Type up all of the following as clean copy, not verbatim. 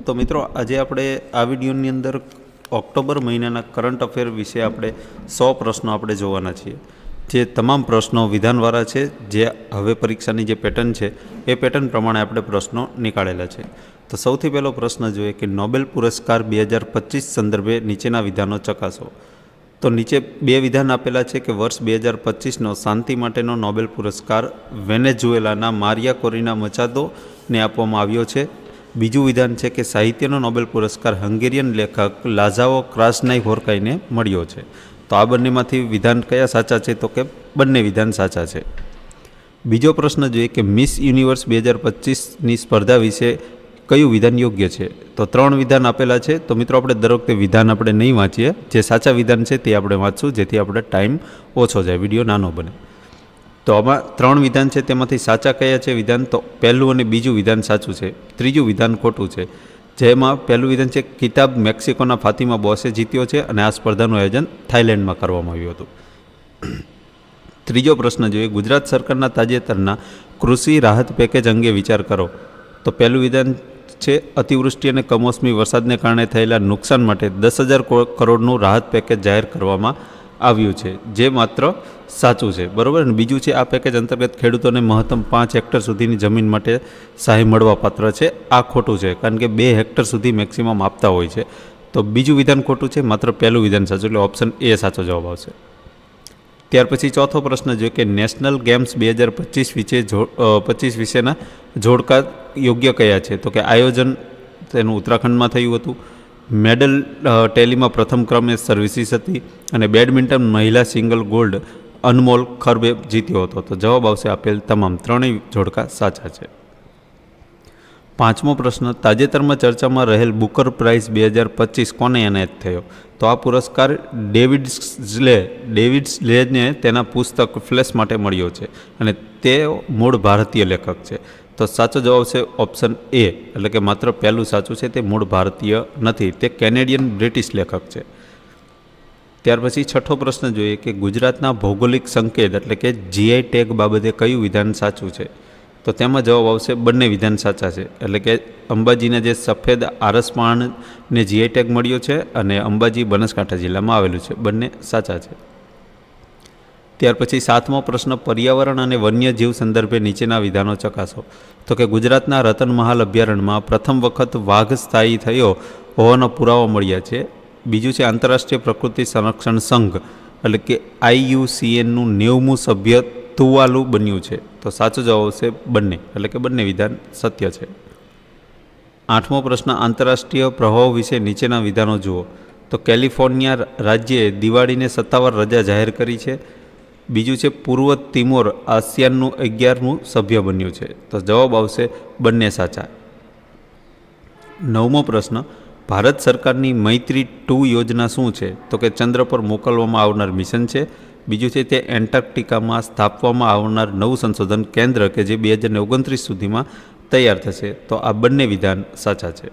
તો મિત્રો આજે આપણે આ વિડીયોની અંદર ઓક્ટોબર મહિનાના કરંટ અફેર વિશે આપણે 100 પ્રશ્નો આપણે જોવાના છીએ. જે તમામ પ્રશ્નો વિધાનવાળા છે, જે હવે પરીક્ષાની જે પેટર્ન છે એ પેટર્ન પ્રમાણે આપણે પ્રશ્નો નીકાળેલા છે. તો સૌથી પહેલો પ્રશ્ન જોઈએ કે નોબેલ પુરસ્કાર 2025 સંદર્ભે નીચેના વિધાનો ચકાસો. તો નીચે બે વિધાન આપેલા છે કે વર્ષ 2025નો શાંતિ માટેનો નોબેલ પુરસ્કાર વેનેઝુએલાના મારિયા કોરિના મચાદોને આપવામાં આવ્યો છે. બીજું વિધાન છે કે સાહિત્યનો નોબેલ પુરસ્કાર હંગેરિયન લેખક લાઝાઓ ક્રાસનાઈ-હોર્કાઈને મળ્યો છે. તો આ બંનેમાંથી વિધાન કયા સાચા છે? તો કે બંને વિધાન સાચા છે. બીજો પ્રશ્ન જોઈએ કે મિસ યુનિવર્સ 2025ની સ્પર્ધા વિશે કયું વિધાન યોગ્ય છે? તો 3 વિધાન આપેલા છે. તો મિત્રો આપણે દર વખતે વિધાન આપણે નહીં વાંચીએ, જે સાચા વિધાન છે તે આપણે વાંચશું, જેથી આપણે ટાઈમ ઓછો જાય, વિડીયો નાનો બને. તો આમાં 3 વિધાન છે, તેમાંથી સાચા કયા છે વિધાન? તો પહેલું અને બીજું વિધાન સાચું છે, ત્રીજું વિધાન ખોટું છે. જેમાં પહેલું વિધાન છે કિતાબ મેક્સિકોના ફાતિમા બોસે જીત્યો છે અને આ સ્પર્ધાનું આયોજન થાઇલેન્ડમાં કરવામાં આવ્યું હતું. ત્રીજો પ્રશ્ન જોઈએ, ગુજરાત સરકારના તાજેતરના કૃષિ રાહત પેકેજ અંગે વિચાર કરો. તો પહેલું વિધાન છે અતિવૃષ્ટિ અને કમોસમી વરસાદને કારણે થયેલા નુકસાન માટે 10,000 કરોડનું રાહત પેકેજ જાહેર કરવામાં આવ્યું છે, જે માત્ર સાચું છે, બરાબર. અને બીજું છે આ પેકેજ અંતર્ગત ખેડૂતોને મહત્તમ 5 હેક્ટર સુધીની જમીન માટે સહાય મળવાપાત્ર છે. આ ખોટું છે, કારણ કે 2 હેક્ટર સુધી મેક્સિમમ આપતા હોય છે. તો બીજું વિધાન ખોટું છે, માત્ર પહેલું વિધાન સાચું, એટલે ઓપ્શન એ સાચો જવાબ આવશે. ત્યાર પછી ચોથો પ્રશ્ન જોઈએ કે નેશનલ ગેમ્સ 2025 વિશેના જોડકા યોગ્ય કયા છે? તો કે આયોજન તેનું ઉત્તરાખંડમાં થયું હતું, મેડલ ટેલીમાં પ્રથમ ક્રમે સર્વિસીસ હતી, અને બેડમિન્ટન મહિલા સિંગલ ગોલ્ડ અનમોલ ખરબે જીત્યો હતો. તો જવાબ આવશે આપેલ તમામ 3 જોડકા સાચા છે. પાંચમો પ્રશ્ન, તાજેતરમાં ચર્ચામાં રહેલ બુકર પ્રાઇઝ 2025 કોને એનાયત થયો? તો આ પુરસ્કાર ડેવિડ સ્લેને તેના પુસ્તક ફ્લેશ માટે મળ્યો છે, અને તે મૂળ ભારતીય લેખક છે. તો સાચો જવાબ છે ઓપ્શન એ, એટલે કે માત્ર પહેલું સાચું છે, તે મૂળ ભારતીય નથી, તે કેનેડિયન બ્રિટિશ લેખક છે. ત્યાર પછી છઠ્ઠો પ્રશ્ન જોઈએ કે ગુજરાતના ભૌગોલિક સંકેત એટલે કે જીઆઈ ટેગ બાબતે કયું વિધાન સાચું છે? તો તેમાં જવાબ આવશે બંને વિધાન સાચા છે, એટલે કે અંબાજીના જે સફેદ આરસપાણને જીઆઈ ટેગ મળ્યો છે, અને અંબાજી બનાસકાંઠા જિલ્લામાં આવેલું છે, બંને સાચા છે. ત્યાર પછી સાતમો પ્રશ્ન, પર્યાવરણ અને વન્યજીવ સંદર્ભે નીચેના વિધાનો ચકાસો. તો કે ગુજરાતના રતનમહાલ અભયારણ્યમાં પ્રથમ વખત વાઘ સ્થાયી થયો હોવાના પુરાવા મળ્યા છે. બીજું છે આંતરરાષ્ટ્રીય પ્રકૃતિ સંરક્ષણ સંઘ એટલે કે IUCNનું 90મું સભ્ય તુવાલુ બન્યું છે. તો સાચો જવાબ આવશે બંને, એટલે કે બંને વિધાન સત્ય છે. આઠમો પ્રશ્ન, આંતરરાષ્ટ્રીય પ્રવાહો વિશે નીચેના વિધાનો જુઓ. તો કેલિફોર્નિયા રાજ્યએ દિવાળીને સત્તાવાર રજા જાહેર કરી છે. બીજું છે પૂર્વ તિમોર આસિયાનનું 11મું સભ્ય બન્યું છે. તો જવાબ આવશે બંને સાચા. 9મો પ્રશ્ન, ભારત સરકારની મૈત્રી 2 યોજના શું છે? તો કે ચંદ્ર પર મોકલવામાં આવનાર મિશન છે. બીજું છે તે એન્ટાર્કટિકામાં સ્થાપવામાં આવનાર નવું સંશોધન કેન્દ્ર કે જે 2029 સુધીમાં તૈયાર થશે. તો આ બંને વિધાન સાચા છે.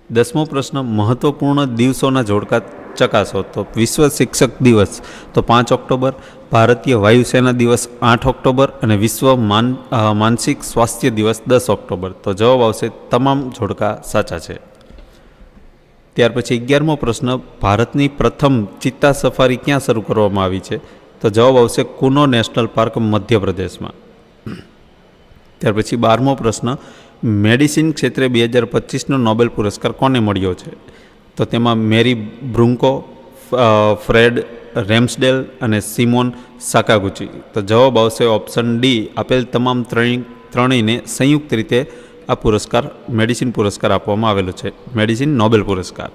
10મો પ્રશ્ન, મહત્વપૂર્ણ દિવસોના જોડકા ચકાસો. તો વિશ્વ શિક્ષક દિવસ તો 5 ઓક્ટોબર, ભારતીય વાયુસેના દિવસ 8 ઓક્ટોબર, અને વિશ્વ માનસિક સ્વાસ્થ્ય દિવસ 10 ઓક્ટોબર. તો જવાબ આવશે તમામ જોડકા સાચા છે. ત્યાર પછી 11મો પ્રશ્ન, ભારતની પ્રથમ ચિત્તા સફારી ક્યાં શરૂ કરવામાં આવી છે? તો જવાબ આવશે કુનો નેશનલ પાર્ક, મધ્યપ્રદેશમાં. ત્યાર પછી 12મો પ્રશ્ન, મેડિસિન ક્ષેત્રે 2025નો નોબેલ પુરસ્કાર કોને મળ્યો છે? તો તેમાં મેરી બ્રુન્કો, ફ્રેડ રેમ્સડેલ અને સિમોન સાકાગુચી. તો જવાબ આવશે ઓપ્શન ડી, આપેલ તમામ ત્રણેયને સંયુક્ત રીતે આ પુરસ્કાર મેડિસિન પુરસ્કાર આપવામાં આવેલો છે, મેડિસિન નોબેલ પુરસ્કાર.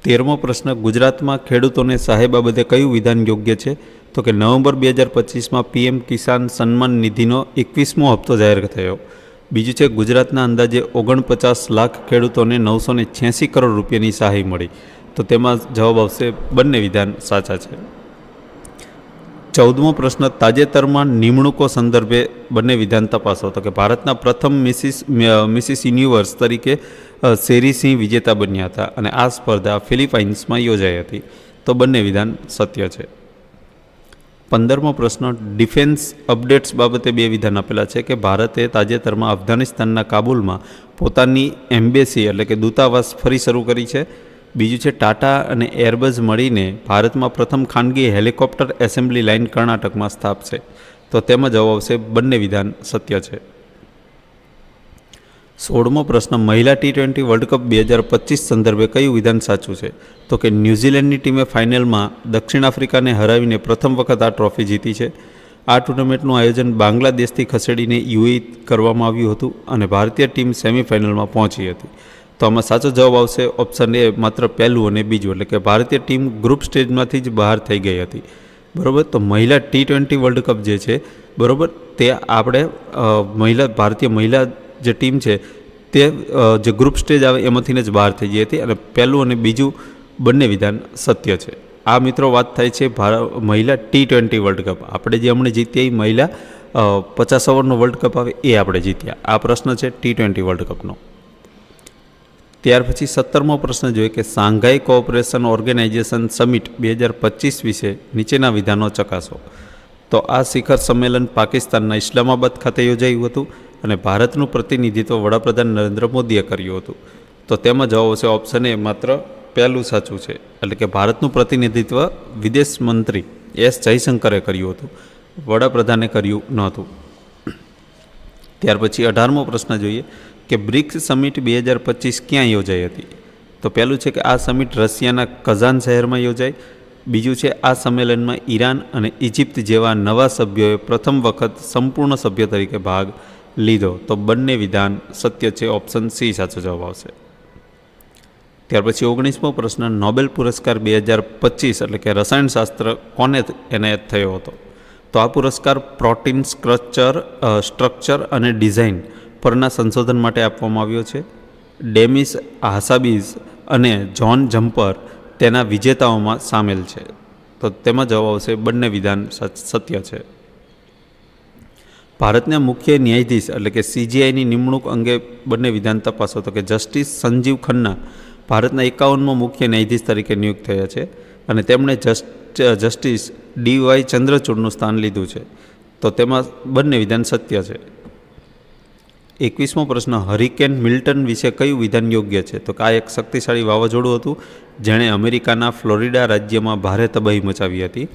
13મો પ્રશ્ન, ગુજરાતમાં ખેડૂતોને સહાય બાબતે કયું વિધાન યોગ્ય છે? તો કે નવેમ્બર 2025માં PM કિસાન સન્માન નિધિનો 21મો હપ્તો જાહેર થયો. બીજું છે ગુજરાતના અંદાજે 49 લાખ ખેડૂતોને 986 કરોડ રૂપિયાની સહાય મળી. તો તેમાં જવાબ આવશે બંને વિધાન સાચા છે. 14મો પ્રશ્ન, તાજેતરમાં નિમણૂકો સંદર્ભે બંને વિધાન તપાસો. તો કે ભારતના પ્રથમ મિસિસ યુનિવર્સ તરીકે શેરી સિંહ વિજેતા બન્યા હતા, અને આ સ્પર્ધા ફિલિપાઇન્સમાં યોજાઈ હતી. તો બંને વિધાન સત્ય છે. 15મો પ્રશ્ન, ડિફેન્સ અપડેટ્સ બાબતે 2 વિધાન આપેલા છે કે ભારતે તાજેતરમાં અફઘાનિસ્તાનના કાબુલમાં પોતાની એમ્બેસી એટલે કે દૂતાવાસ ફરી શરૂ કરી છે. બીજું છે, ટાટા અને એરબસ મળીને ભારતમાં પ્રથમ ખાનગી હેલિકોપ્ટર એસેમ્બલી લાઇન કર્ણાટકમાં સ્થાપશે. તો તેમાં જવાબ આવશે બંને વિધાન સત્ય છે. 16મો પ્રશ્ન, મહિલા T20 વર્લ્ડ કપ 2025 સંદર્ભે કયું વિધાન સાચું છે? તો કે ન્યૂઝીલેન્ડની ટીમે ફાઇનલમાં દક્ષિણ આફ્રિકાને હરાવીને પ્રથમ વખત આ ટ્રોફી જીતી છે. આ ટુર્નામેન્ટનું આયોજન બાંગ્લાદેશથી ખસેડીને UAE કરવામાં આવ્યું હતું અને ભારતીય ટીમ સેમિફાઇનલમાં પહોંચી હતી. તો આમાં સાચો જવાબ આવશે ઓપ્શન એ, માત્ર પહેલું અને બીજું, એટલે કે ભારતીય ટીમ ગ્રુપ સ્ટેજમાંથી જ બહાર થઈ ગઈ હતી. બરાબર. તો મહિલા T20 વર્લ્ડ કપ જે છે, બરાબર, તે આપણે ભારતીય મહિલા જે ટીમ છે તે જે ગ્રુપ સ્ટેજ આવે એમાંથીને જ બહાર થઈ ગઈ હતી અને પહેલું અને બીજું બંને વિધાન સત્ય છે. આ મિત્રો વાત થાય છે મહિલા T20 વર્લ્ડ કપ. આપણે જે હમણાં જીત્યા એ મહિલા 50 ઓવરનો વર્લ્ડ કપ આવે એ આપણે જીત્યા. આ પ્રશ્ન છે T20 વર્લ્ડ કપનો. ત્યાર પછી 17મો પ્રશ્ન જોઈએ કે શાંઘાઈ કોઓપરેશન ઓર્ગેનાઇઝેશન સમિટ 2025 વિશે નીચેના વિધાનો ચકાસો. તો આ શિખર સંમેલન પાકિસ્તાનના ઇસ્લામાબાદ ખાતે યોજાયું હતું અને ભારતનું પ્રતિનિધિત્વ વડાપ્રધાન નરેન્દ્ર મોદીએ કર્યું હતું. તો તેમાં જવાબ આવશે ઓપ્શન એ, માત્ર પહેલું સાચું છે. એટલે કે ભારતનું પ્રતિનિધિત્વ વિદેશ મંત્રી એસ જયશંકરે કર્યું હતું, વડાપ્રધાને કર્યું નહોતું. ત્યાર પછી 18મો પ્રશ્ન જોઈએ કે બ્રિક્સ સમિટ 2025 ક્યાં યોજાઈ હતી? તો પહેલું છે કે આ સમિટ રશિયાના કઝાન શહેરમાં યોજાઈ. બીજું છે, આ સંમેલનમાં ઈરાન અને ઇજિપ્ત જેવા નવા સભ્યોએ પ્રથમ વખત સંપૂર્ણ સભ્ય તરીકે ભાગ લીધો. તો બંને વિધાન સત્ય છે. ઓપ્શન સી સાચો જવાબ આવશે. ત્યાર પછી 19મો પ્રશ્ન, નોબેલ પુરસ્કાર 2025 એટલે કે રસાયણશાસ્ત્ર કોને એનાયત થયો હતો? તો આ પુરસ્કાર પ્રોટીન સ્ટ્રક્ચર અને ડિઝાઇન પરના સંશોધન માટે આપવામાં આવ્યો છે. ડેમિસ હાસાબીઝ અને જ્હોન જમ્પર તેના વિજેતાઓમાં સામેલ છે. તો તેમાં જવાબ આવશે બંને વિધાન સત્ય છે. ભારતના મુખ્ય ન્યાયાધીશ એટલે કે CJIની નિમણૂક અંગે બંને વિધાન તપાસો. તો કે જસ્ટિસ સંજીવ ખન્ના ભારતના 51મો મુખ્ય ન્યાયાધીશ તરીકે નિયુક્ત થયા છે અને તેમણે જસ્ટિસ DY ચંદ્રચૂડનું સ્થાન લીધું છે. તો તેમાં બંને વિધાન સત્ય છે. 21મો પ્રશ્ન, હરિકેન મિલ્ટન વિશે કયું વિધાન યોગ્ય છે? તો કે આ એક શક્તિશાળી વાવાઝોડું હતું જેણે અમેરિકાના ફ્લોરિડા રાજ્યમાં ભારે તબાહી મચાવી હતી.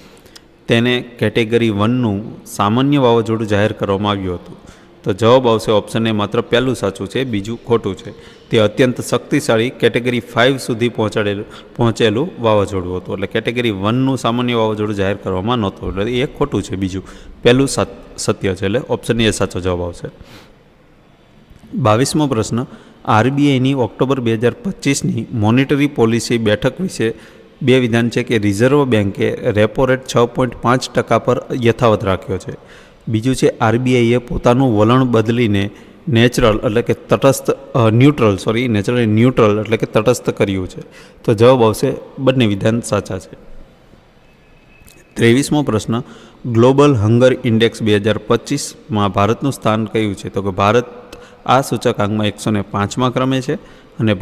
તેને કેટેગરી 1નું સામાન્ય વાવાઝોડું જાહેર કરવામાં આવ્યું હતું. તો જવાબ આવશે ઓપ્શન એ, માત્ર પહેલું સાચું છે, બીજું ખોટું છે. તે અત્યંત શક્તિશાળી કેટેગરી 5 સુધી પહોંચેલું વાવાઝોડું હતું. એટલે કેટેગરી 1નું સામાન્ય વાવાઝોડું જાહેર કરવામાં નહોતું. એટલે એ ખોટું છે, બીજું પહેલું સત્ય છે. એટલે ઓપ્શન એ સાચો જવાબ આવશે. 22મો પ્રશ્ન, RBIની ઓક્ટોબર 2025ની મોનિટરી પોલિસી બેઠક વિશે 2 વિધાન છે કે રિઝર્વ બેન્કે રેપો રેટ 6.5% પર યથાવત રાખ્યો છે. બીજું છે, RBIએ પોતાનું વલણ બદલીને ન્યુટ્રલ એટલે કે તટસ્થ કર્યું છે. તો જવાબ આવશે બંને વિધાન સાચા છે. 23મો પ્રશ્ન, ગ્લોબલ હંગર ઇન્ડેક્સ 2025માં ભારતનું સ્થાન કયું છે? તો કે ભારત આ સૂચકાંકમાં 105મા ક્રમે છે અને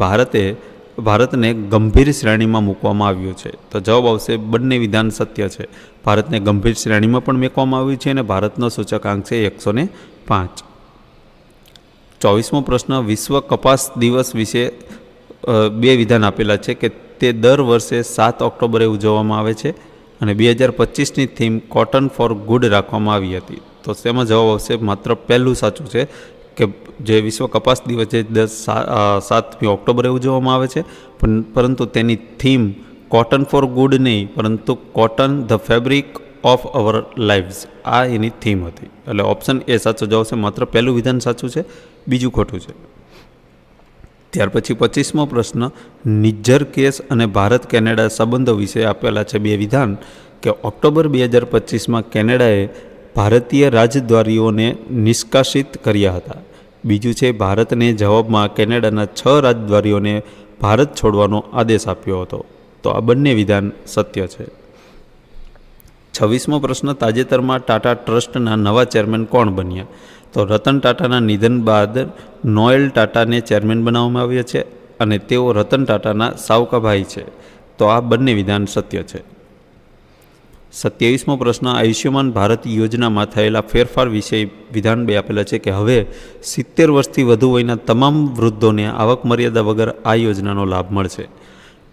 ભારતને ગંભીર શ્રેણીમાં મૂકવામાં આવ્યું છે. તો જવાબ આવશે બંને વિધાન સત્ય છે. ભારતને ગંભીર શ્રેણીમાં પણ મૂકવામાં આવ્યું છે અને ભારતનો સૂચકાંક છે 105. 24મો પ્રશ્ન, વિશ્વ કપાસ દિવસ વિશે 2 વિધાન આપેલા છે કે તે દર વર્ષે 7 ઓક્ટોબરે ઉજવવામાં આવે છે અને 2025ની થીમ કોટન ફોર ગુડ રાખવામાં આવી હતી. તો તેમાં જવાબ આવશે માત્ર પહેલું સાચું છે કે જે વિશ્વ કપાસ દિવસ જે 7મી ઓક્ટોબરે ઉજવવામાં આવે છે, પરંતુ તેની થીમ કોટન ફોર ગુડ નહીં, પરંતુ cotton the fabric of our lives, આ એની થીમ હતી. એટલે ઓપ્શન એ સાચો જવાબ છે. માત્ર પહેલું વિધાન સાચું છે, બીજું ખોટું છે. ત્યાર પછી 25મો પ્રશ્ન, નિજ્જર કેસ અને ભારત કેનેડા સંબંધો વિશે આપેલા છે 2 વિધાન કે ઓક્ટોબર 2025માં કેનેડાએ ભારતીય રાજદ્વારીઓને નિષ્કાસિત કર્યા હતા. બીજું છે, ભારતને જવાબમાં કેનેડાના 6 રાજદ્વારીઓને ભારત છોડવાનો આદેશ આપ્યો હતો. તો આ બંને વિધાન સત્ય છે. 26મો પ્રશ્ન, તાજેતરમાં ટાટા ટ્રસ્ટના નવા ચેરમેન કોણ બન્યા? તો રતન ટાટાના નિધન બાદ નોએલ ટાટાને ચેરમેન બનાવવામાં આવ્યા છે અને તેઓ રતન ટાટાના સાવકા ભાઈ છે. તો આ બંને વિધાન સત્ય છે. 27મો પ્રશ્ન, આયુષ્યમાન ભારત યોજનામાં થયેલા ફેરફાર વિશે વિધાન 2 આપેલા છે કે હવે 70 વર્ષથી વધુ વયના તમામ વૃદ્ધોને આવક મર્યાદા વગર આ યોજનાનો લાભ મળશે.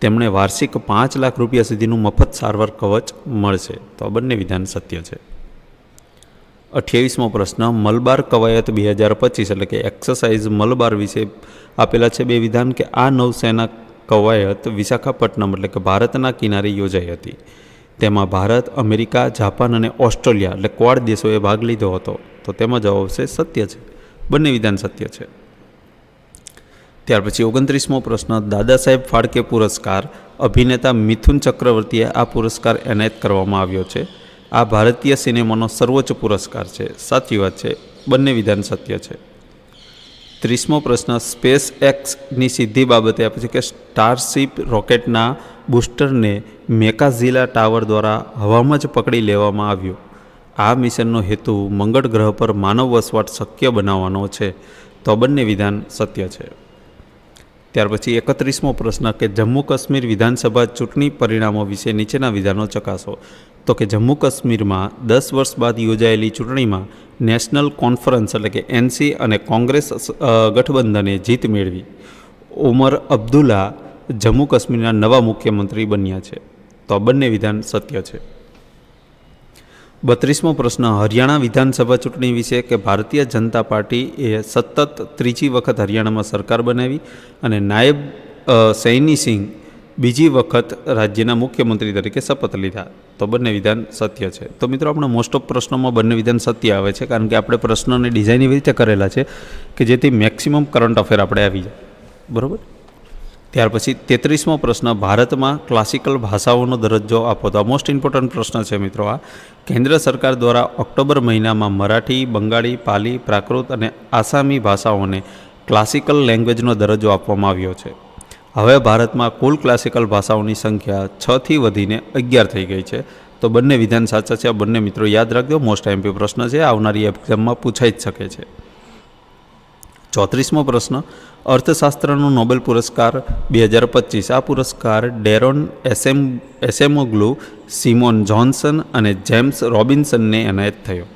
તેમણે વાર્ષિક 5 લાખ રૂપિયા સુધીનું મફત સારવાર કવચ મળશે. તો આ બંને વિધાન સત્ય છે. 28મો પ્રશ્ન, મલબાર કવાયત 2025 એટલે કે એક્સરસાઇઝ મલબાર વિશે આપેલા છે 2 વિધાન કે આ નૌસેના કવાયત વિશાખાપટ્ટનમ એટલે કે ભારતના કિનારે યોજાઈ હતી. તેમાં ભારત, અમેરિકા, જાપાન અને ઓસ્ટ્રેલિયા એટલે ક્વાડ દેશોએ ભાગ લીધો હતો. તો તેમાં જવાબ છે સત્ય છે. બંને વિધાન સત્ય છે. ત્યાર પછી 29મો પ્રશ્ન, દાદા સાહેબ ફાળકે પુરસ્કાર અભિનેતા મિથુન ચક્રવર્તીએ આ પુરસ્કાર એનાયત કરવામાં આવ્યો છે. આ ભારતીય સિનેમાનો સર્વોચ્ચ પુરસ્કાર છે. સાચી વાત છે. બંને વિધાન સત્ય છે. 30મો પ્રશ્ન, સ્પેસ એક્સની સિદ્ધિ બાબતે આપે છે કે સ્ટારશીપ રોકેટના બૂસ્ટરને મેકાઝીલા ટાવર દ્વારા હવામાં જ પકડી લેવામાં આવ્યું. આ મિશનનો હેતુ મંગળ ગ્રહ પર માનવ વસવાટ શક્ય બનાવવાનો છે. તો બંને વિધાન સત્ય છે. ત્યાર પછી 31મો પ્રશ્ન કે જમ્મુ કાશ્મીર વિધાનસભા ચૂંટણી પરિણામો વિશે નીચેના વિધાનો ચકાસો. તો કે જમ્મુ કાશ્મીરમાં 10 વર્ષ બાદ યોજાયેલી ચૂંટણીમાં નેશનલ કોન્ફરન્સ એટલે કે એનસી અને કોંગ્રેસ ગઠબંધને જીત મેળવી. ઉમર અબ્દુલ્લા જમ્મુ કાશ્મીરના નવા મુખ્યમંત્રી બન્યા છે. તો બંને વિધાન સત્ય છે. 32મો પ્રશ્ન, હરિયાણા વિધાનસભા ચૂંટણી વિશે કે ભારતીય જનતા પાર્ટી એ સતત 3જી વખત હરિયાણામાં સરકાર બનાવી અને નાયબ સૈની સિંહ બીજી વખત રાજ્યના મુખ્યમંત્રી તરીકે શપથ લીધા. તો બંને વિધાન સત્ય છે. તો મિત્રો આપણે મોસ્ટ ઓફ પ્રશ્નોમાં બંને વિધાન સત્ય આવે છે કારણ કે આપણે પ્રશ્નોની ડિઝાઇન એવી રીતે કરેલા છે કે જેથી મેક્સિમમ કરંટ અફેર આપણે આવી જાય. બરાબર. ત્યાર પછી 33મો પ્રશ્ન, ભારતમાં ક્લાસિકલ ભાષાઓનો દરજ્જો આપો. તો આ મોસ્ટ ઇમ્પોર્ટન્ટ પ્રશ્ન છે મિત્રો. આ કેન્દ્ર સરકાર દ્વારા ઓક્ટોબર મહિનામાં મરાઠી, બંગાળી, પાલી, પ્રાકૃત અને આસામી ભાષાઓને ક્લાસિકલ લેંગ્વેજનો દરજ્જો આપવામાં આવ્યો છે. હવે ભારતમાં કુલ ક્લાસિકલ ભાષાઓની સંખ્યા 6થી વધીને 11 થઈ ગઈ છે. તો બંને વિધાન સાચા છે. આ બંને મિત્રો યાદ રાખજો. મોસ્ટ એમપી પ્રશ્ન છે. આવનારી એક્ઝામમાં પૂછાઈ જ શકે છે. 34મો પ્રશ્ન, અર્થશાસ્ત્રનો નોબેલ પુરસ્કાર 2025. આ પુરસ્કાર ડેરોન એસેમોગ્લુ, સિમોન જોન્સન અને જેમ્સ રોબિન્સનને એનાયત થયો.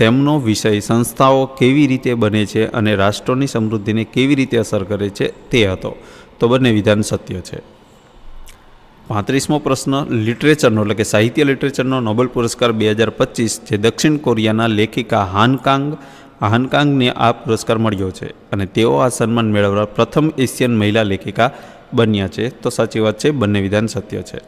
તેમનો વિષય સંસ્થાઓ કેવી રીતે બને છે અને રાષ્ટ્રોની સમૃદ્ધિને કેવી રીતે અસર કરે છે તે હતો. તો બંને વિધાન સત્ય છે. 35મો પ્રશ્ન, લિટરેચરનો એટલે કે સાહિત્ય લિટરેચરનો નોબેલ પુરસ્કાર 2025 જે દક્ષિણ કોરિયાના લેખિકા હાનકાંગને આ પુરસ્કાર મળ્યો છે અને તેઓ આ સન્માન મેળવનાર પ્રથમ એશિયન મહિલા લેખિકા બન્યા છે. તો સાચી વાત છે. બંને વિધાન સત્ય છે.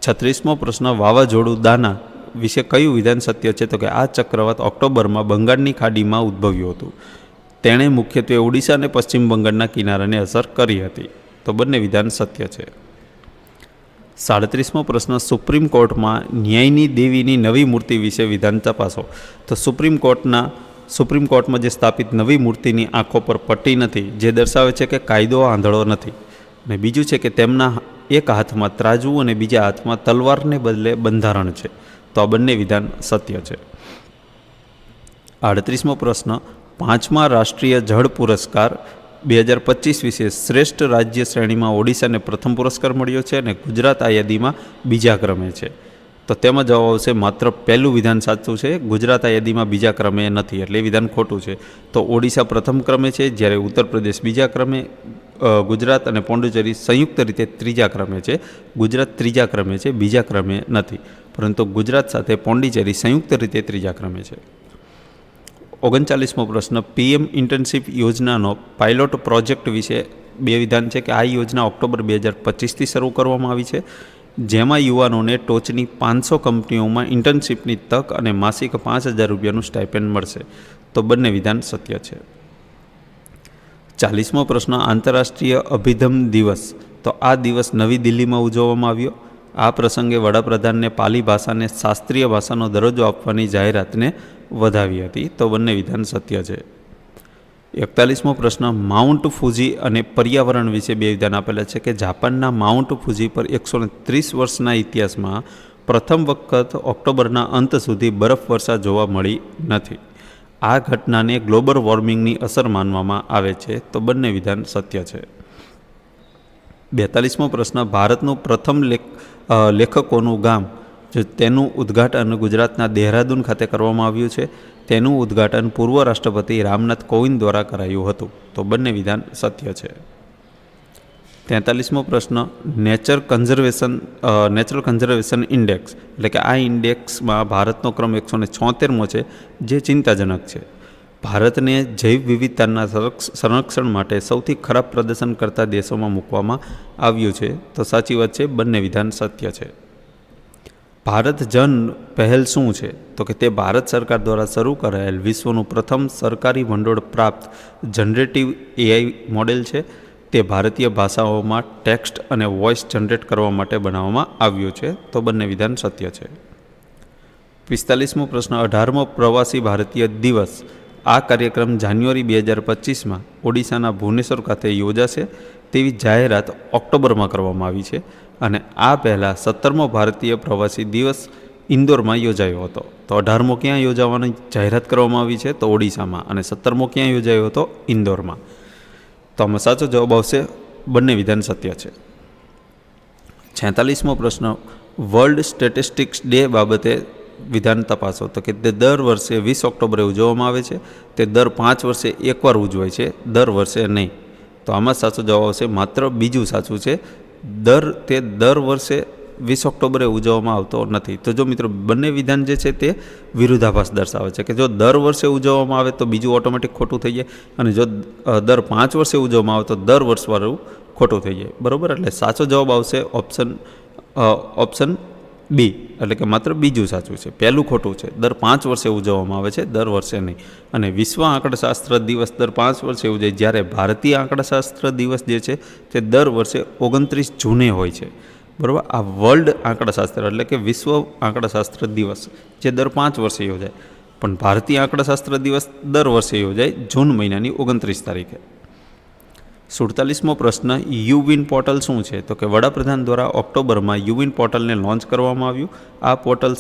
36મો પ્રશ્ન, વાવાઝોડું દાના વિશે કયું વિધાન સત્ય છે? તો કે આ ચક્રવાત ઓક્ટોબરમાં બંગાળની ખાડીમાં ઉદ્ભવ્યું હતું. તેણે મુખ્યત્વે ઓડિશા અને પશ્ચિમ બંગાળના કિનારાને અસર કરી હતી. તો બંને વિધાન સત્ય છે. 37મો પ્રશ્ન, સુપ્રીમ કોર્ટમાં ન્યાયની દેવીની નવી મૂર્તિ વિશે વિધાન તપાસો. તો સુપ્રીમ કોર્ટમાં જે સ્થાપિત નવી મૂર્તિની આંખો પર પટ્ટી નથી, જે દર્શાવે છે કે કાયદો આંધળો નથી. અને બીજું છે કે તેમના એક હાથમાં ત્રાજવું અને બીજા હાથમાં તલવારને બદલે બંધારણ છે. તો આ બંને વિધાન સત્ય છે. 38મો પ્રશ્ન, 5મા રાષ્ટ્રીય જળ પુરસ્કાર 2025 વિશે શ્રેષ્ઠ રાજ્ય શ્રેણીમાં ઓડિશાને પ્રથમ પુરસ્કાર મળ્યો છે અને ગુજરાત આ યાદીમાં બીજા ક્રમે છે. તો તેમાં જવાબ આવશે માત્ર પહેલું વિધાન સાચું છે. ગુજરાત આ યાદીમાં બીજા ક્રમે નથી એટલે એ વિધાન ખોટું છે. તો ઓડિશા પ્રથમ ક્રમે છે, જ્યારે ઉત્તર પ્રદેશ બીજા ક્રમે, ગુજરાત અને પોંડિચેરી સંયુક્ત રીતે ત્રીજા ક્રમે છે. ગુજરાત ત્રીજા ક્રમે છે, બીજા ક્રમે નથી. પરંતુ ગુજરાત સાથે પોંડિચેરી સંયુક્ત રીતે ત્રીજા ક્રમે છે. 39મો પ્રશ્ન, પીએમ ઇન્ટર્નશીપ યોજનાનો પાયલોટ પ્રોજેક્ટ વિશે 2 વિધાન છે કે આ યોજના ઓક્ટોબર 2025થી શરૂ કરવામાં આવી છે, જેમાં યુવાનોને ટોચની 500 કંપનીઓમાં ઇન્ટર્નશીપની તક અને માસિક 5,000 રૂપિયાનું સ્ટાઇપેન્ડ મળશે. તો બંને વિધાન સત્ય છે. 40મો પ્રશ્ન, આંતરરાષ્ટ્રીય અભિધમ દિવસ. તો આ દિવસ નવી દિલ્હીમાં ઉજવવામાં આવ્યો. આ પ્રસંગે વડાપ્રધાનને પાલી ભાષાને શાસ્ત્રીય ભાષાનો દરજ્જો આપવાની જાહેરાતને વધાવી હતી. તો બંને વિધાન સત્ય છે. 41મો પ્રશ્ન, માઉન્ટ ફુજી અને પર્યાવરણ વિશે 2 વિધાન આપેલા છે કે જાપાનના માઉન્ટ ફુજી પર 130 વર્ષના ઇતિહાસમાં પ્રથમ વખત ઓક્ટોબરના અંત સુધી બરફવર્ષા જોવા મળી નથી. આ ઘટનાને ગ્લોબલ વોર્મિંગની અસર માનવામાં આવે છે. તો બંને વિધાન સત્ય છે. 42મો પ્રશ્ન, ભારતનું પ્રથમ લેખકોનું ગામ જો તેનું ઉદ્ઘાટન ગુજરાતના દહેરાદૂન ખાતે કરવામાં આવ્યું છે. તેનું ઉદ્ઘાટન પૂર્વ રાષ્ટ્રપતિ રામનાથ કોવિંદ દ્વારા કરાયું હતું. તો બંને વિધાન સત્ય છે. 43મો પ્રશ્ન, નેચરલ કન્ઝર્વેશન ઇન્ડેક્સ એટલે કે આ ઇન્ડેક્સમાં ભારતનો ક્રમ 176મો છે, જે ચિંતાજનક છે. ભારતને જૈવ વિવિધતાના સંરક્ષણ માટે સૌથી ખરાબ પ્રદર્શન કરતા દેશોમાં મૂકવામાં આવ્યું છે. તો સાચી વાત છે, બંને વિધાન સત્ય છે. ભારત જન પહેલ શું છે? તો કે તે ભારત સરકાર દ્વારા શરૂ કરાયેલ વિશ્વનું પ્રથમ સરકારી ભંડોળ પ્રાપ્ત જનરેટિવ AI મોડેલ છે. તે ભારતીય ભાષાઓમાં ટેક્સ્ટ અને વોઇસ જનરેટ કરવા માટે બનાવવામાં આવ્યું છે. તો બંને વિધાન સત્ય છે. 45મો પ્રશ્ન, 18મો પ્રવાસી ભારતીય દિવસ. આ કાર્યક્રમ જાન્યુઆરી 2025માં ઓડિશાના ભુવનેશ્વર ખાતે યોજાશે તેવી જાહેરાત ઓક્ટોબરમાં કરવામાં આવી છે. અને આ પહેલાં 17મો ભારતીય પ્રવાસી દિવસ ઇન્દોરમાં યોજાયો હતો. તો 18મો ક્યાં યોજાવાની જાહેરાત કરવામાં આવી છે? તો ઓડિશામાં. અને 17મો ક્યાં યોજાયો હતો? ઇન્દોરમાં. તો આમાં સાચો જવાબ આવશે, બંને વિધાન સત્ય છે. 46મો પ્રશ્ન, વર્લ્ડ સ્ટેટિસ્ટિક્સ ડે બાબતે વિધાન તપાસો. તો કે તે દર વર્ષે 20 ઓક્ટોબરે ઉજવવામાં આવે છે. તે દર 5 વર્ષે એકવાર ઉજવાય છે, દર વર્ષે નહીં. તો આમાં સાચો જવાબ આવશે, માત્ર બીજું સાચું છે. તે દર વર્ષે 20 ઓક્ટોબરે ઉજવવામાં આવતો નથી. તો જો મિત્રો બંને વિધાન જે છે તે વિરુદ્ધાભાસ દર્શાવે છે કે જો દર વર્ષે ઉજવવામાં આવે તો બીજું ઓટોમેટિક ખોટું થઈ જાય, અને જો દર 5 વર્ષે ઉજવવામાં આવે તો દર વર્ષવાળું ખોટું થઈ જાય. બરાબર, એટલે સાચો જવાબ આવશે ઓપ્શન બી, એટલે કે માત્ર બીજું સાચું છે, પહેલું ખોટું છે. દર 5 વર્ષે ઉજવવામાં આવે છે, દર વર્ષે નહીં. અને વિશ્વ આંકડાશાસ્ત્ર દિવસ દર 5 વર્ષે ઉજવાય, જ્યારે ભારતીય આંકડાશાસ્ત્ર દિવસ જે છે તે દર વર્ષે 29 જૂને હોય છે. બરાબર, આ વર્લ્ડ આંકડાશાસ્ત્ર એટલે કે વિશ્વ આંકડાશાસ્ત્ર દિવસ જે દર 5 વર્ષે યોજાય, પણ ભારતીય આંકડાશાસ્ત્ર દિવસ દર વર્ષે યોજાય જૂન મહિનાની 29 તારીખે. 47મો પ્રશ્ન, યુવિન પોર્ટલ શું છે? તો કે વડાપ્રધાન દ્વારા ઓક્ટોબરમાં યુવિન પોર્ટલને લોન્ચ કરવામાં આવ્યું. આ પોર્ટલ